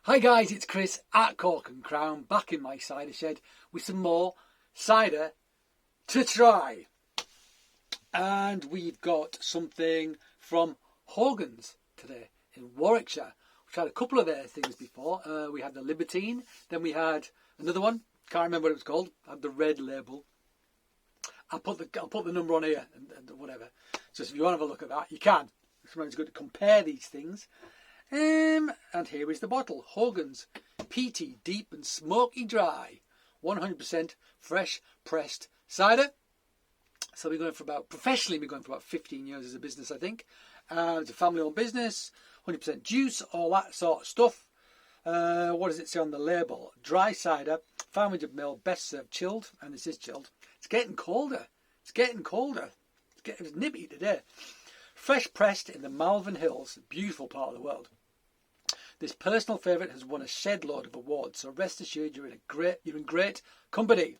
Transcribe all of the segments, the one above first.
Hi guys, it's Chris at Cork and Crown, back in my cider shed with some more cider to try. And we've got something from Hogan's today in Warwickshire. We've had a couple of their things before. We had the Libertine, then we had another one, can't remember what it was called, had the red label. I'll put the number on here and whatever. So if you want to have a look at that, you can. Sometimes it's good to compare these things. And here is the bottle. Hogan's Peaty Deep and Smoky Dry 100% fresh pressed cider. So we're going for about, professionally we're going for about 15 years as a business, I think. It's a family owned business, 100% juice, all that sort of stuff. What does it say on the label? Dry cider, 500ml, best served chilled, and this is chilled. It's getting colder. It's getting colder. It was nippy today. Fresh pressed in the Malvern Hills, beautiful part of the world. This personal favourite has won a shed load of awards, so rest assured you're in great company.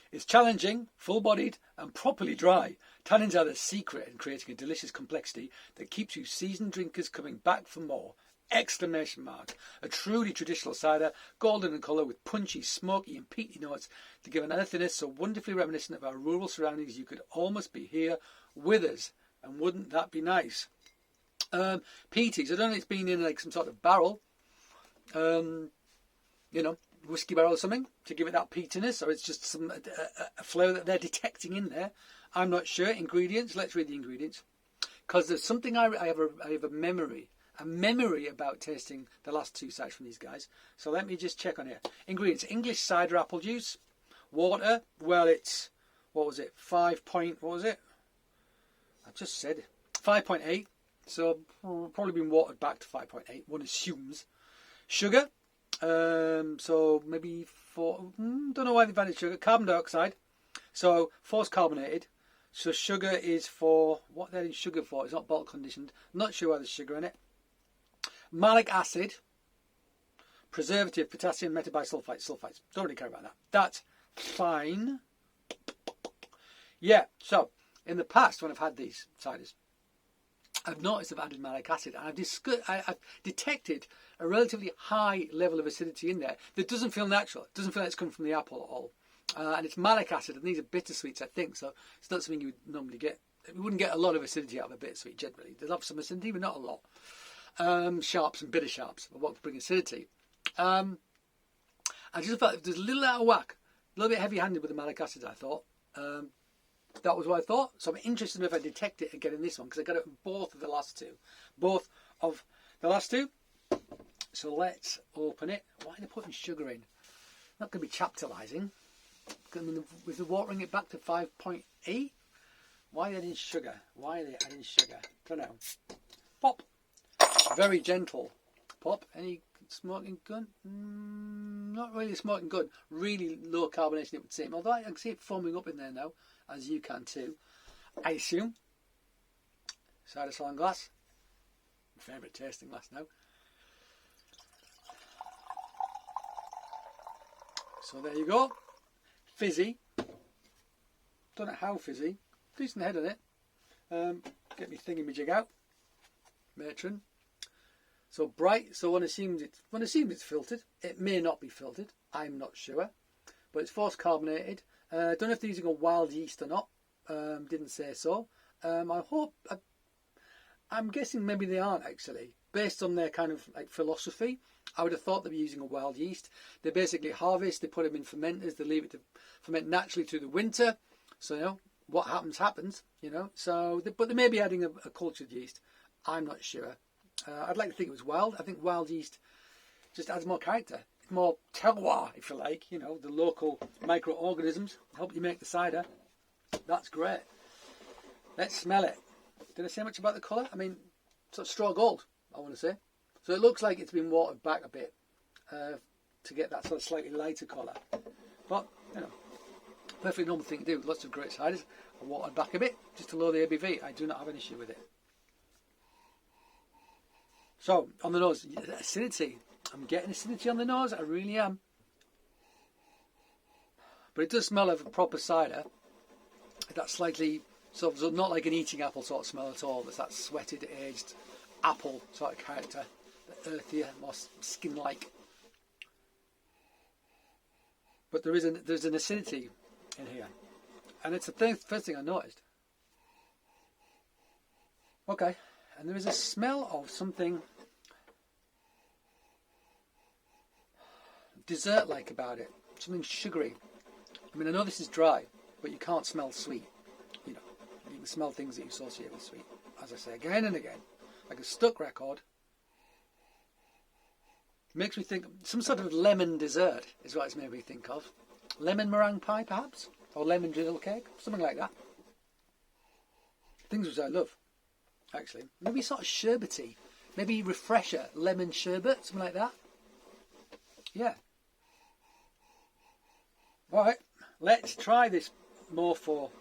It's challenging, full-bodied and properly dry. Tannins are the secret in creating a delicious complexity that keeps you seasoned drinkers coming back for more. Exclamation mark. A truly traditional cider, golden in colour with punchy, smoky and peaty notes to give an earthiness so wonderfully reminiscent of our rural surroundings you could almost be here with us. And wouldn't that be nice? Peaties, I don't know if it's been in like some sort of barrel, whiskey barrel or something to give it that peatiness, or it's just some a flavour that they're detecting in there. I'm not sure. Ingredients. Let's read the ingredients, because there's something I have a memory about tasting the last two ciders from these guys. So let me just check on here. Ingredients: English cider apple juice, water. Well, it's what was it? 5 point. What was it? I just said 5.8. So probably been watered back to 5.8. One assumes. Sugar. So maybe 4. Don't know why they've added sugar. Carbon dioxide. So forced carbonated. So sugar is for what they're in sugar for. It's not bottle conditioned. Not sure why there's sugar in it. Malic acid. Preservative, potassium, metabisulfite, sulfites. Don't really care about that. That's fine. Yeah. So in the past, when I've had these ciders, I've noticed I've added malic acid, and I've detected a relatively high level of acidity in there that doesn't feel natural. It doesn't feel like it's come from the apple at all. And it's malic acid, and these are bittersweets, I think, so it's not something you would normally get. You wouldn't get a lot of acidity out of a bittersweet generally. There's some acidity, but not a lot. Sharps and bitter sharps are what bring acidity. I just felt there's a little out of whack, a little bit heavy-handed with the malic acid, I thought. That was what I thought. So I'm interested if I detect it again in this one, because I got it in both of the last two. So let's open it. Why are they putting sugar in? Not going to be chaptalizing. With the watering it back to 5.8. Why are they adding sugar? Don't know. Pop. Very gentle. Pop. Any smoking gun? Not really smoking gun. Really low carbonation, it would seem. Although I can see it foaming up in there now, as you can too, I assume. Cider salon glass. My favourite tasting glass now. So there you go. Fizzy. Don't know how fizzy. Decent head on it. Get me thingy-majig out. Matron. So bright. So one assumes it's filtered. It may not be filtered. I'm not sure. But it's forced carbonated. Don't know if they're using a wild yeast or not. Didn't say so. I'm guessing maybe they aren't actually. Based on their kind of like philosophy, I would have thought they'd be using a wild yeast. They basically harvest, they put them in fermenters, they leave it to ferment naturally through the winter. So, what happens, So, but they may be adding a cultured yeast. I'm not sure. I'd like to think it was wild. I think wild yeast just adds more character. More terroir, if you like, the local microorganisms help you make the cider. That's great. Let's smell it. Did I say much about the colour? I mean, sort of straw gold, I want to say. So it looks like it's been watered back a bit to get that sort of slightly lighter colour. But, perfectly normal thing to do. Lots of great ciders are watered back a bit just to lower the ABV. I do not have an issue with it. So, on the nose, acidity. I'm getting acidity on the nose, I really am. But it does smell of a proper cider. That slightly, sort of not like an eating apple sort of smell at all. There's that sweated, aged apple sort of character. earthier, more skin-like. But there's an acidity in here, and it's the first thing I noticed. Okay, and there is a smell of something dessert-like about it, something sugary. I mean, I know this is dry, but you can't smell sweet. You know, you can smell things that you associate with sweet. As I say again and again, like a stuck record. Makes me think some sort of lemon dessert is what it's made me think of. Lemon meringue pie, perhaps, or lemon drizzle cake, something like that. Things which I love, actually. Maybe sort of sherbety, maybe refresher, lemon sherbet, something like that. Yeah. All right, let's try this mofo.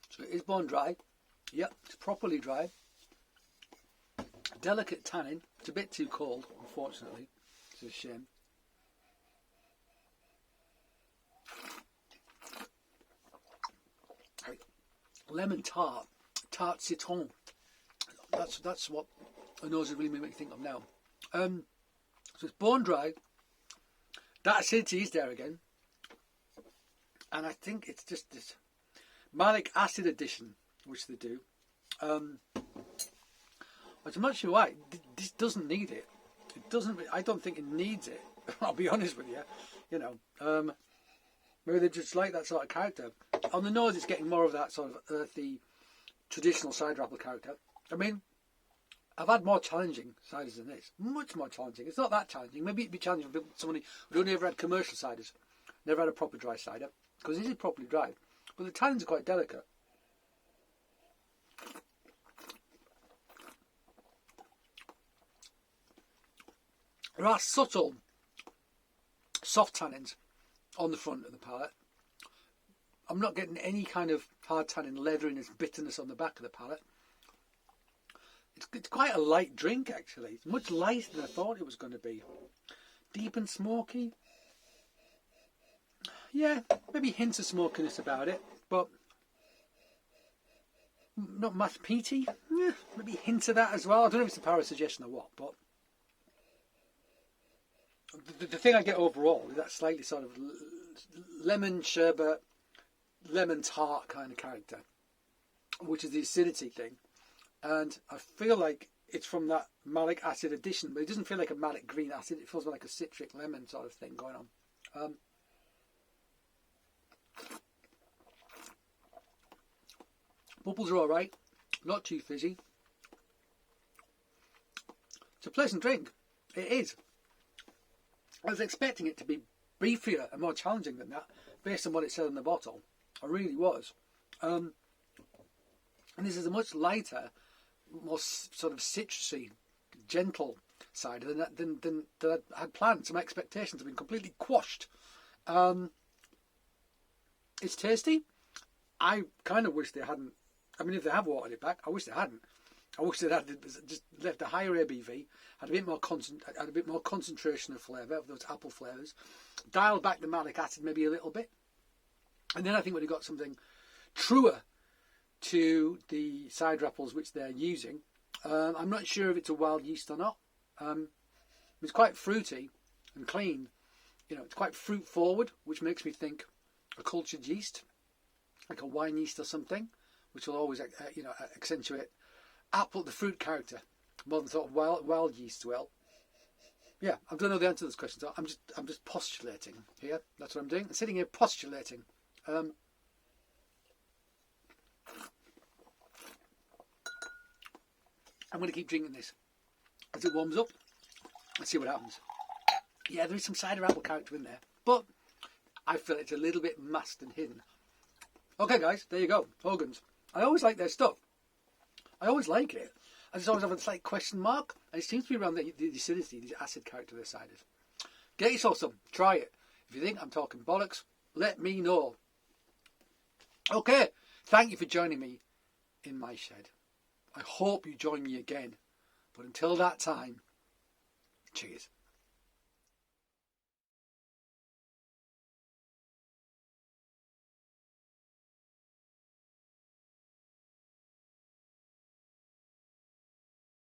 So it is bone dry. Yep, it's properly dry. Delicate tannin. It's a bit too cold, unfortunately. It's a shame. Lemon tart, tart citron. That's what a nose really made me think of now. So it's bone dry. That acidity is there again, and I think it's just this malic acid addition which they do. Which I'm not sure why. This doesn't need it. It doesn't. I don't think it needs it. I'll be honest with you. You know. Maybe they just like that sort of character. On the nose, it's getting more of that sort of earthy, traditional cider apple character. I mean, I've had more challenging ciders than this. Much more challenging. It's not that challenging. Maybe it'd be challenging for somebody who'd only ever had commercial ciders, never had a proper dry cider, because this is properly dry. But the tannins are quite delicate. There are subtle, soft tannins on the front of the palate. I'm not getting any kind of hard tannin, leatheriness, bitterness on the back of the palate. It's quite a light drink, actually. It's much lighter than I thought it was going to be. Deep and smoky. Yeah, maybe hints of smokiness about it, but not much peaty. Yeah, maybe hints of that as well. I don't know if it's the power of suggestion or what, but the thing I get overall is that slightly sort of lemon sherbet, lemon tart kind of character, which is the acidity thing. And I feel like it's from that malic acid addition, but it doesn't feel like a malic green acid. It feels more like a citric lemon sort of thing going on. Bubbles are alright, not too fizzy. It's a pleasant drink. It is. I was expecting it to be beefier and more challenging than that, based on what it said on the bottle. I really was. And this is a much lighter, more sort of citrusy, gentle cider than I had planned. So my expectations have been completely quashed. It's tasty. I kind of wish they hadn't. I mean, if they have watered it back, I wish they hadn't. I wish they'd had just left a higher ABV, had a bit more concentration of flavour, of those apple flavours, dialed back the malic acid maybe a little bit, and then I think we'd have got something truer to the cider apples which they're using. I'm not sure if it's a wild yeast or not. It's quite fruity and clean. You know, it's quite fruit forward, which makes me think a cultured yeast, like a wine yeast or something, which will always accentuate the fruit character more than sort of wild yeast will. Yeah, I don't know the answer to this question, so I'm just postulating here. That's what I'm doing. I'm sitting here postulating. I'm going to keep drinking this as it warms up. Let's see what happens. Yeah, there is some cider apple character in there, but I feel it's a little bit masked and hidden. Okay, guys, there you go. Hogan's. I always like their stuff. I always like it. I just always have a slight question mark, and it seems to be around the acidity, the acid character of their ciders. Get yourself some. Try it. If you think I'm talking bollocks, let me know. Okay, thank you for joining me in my shed. I hope you join me again. But until that time, Cheers.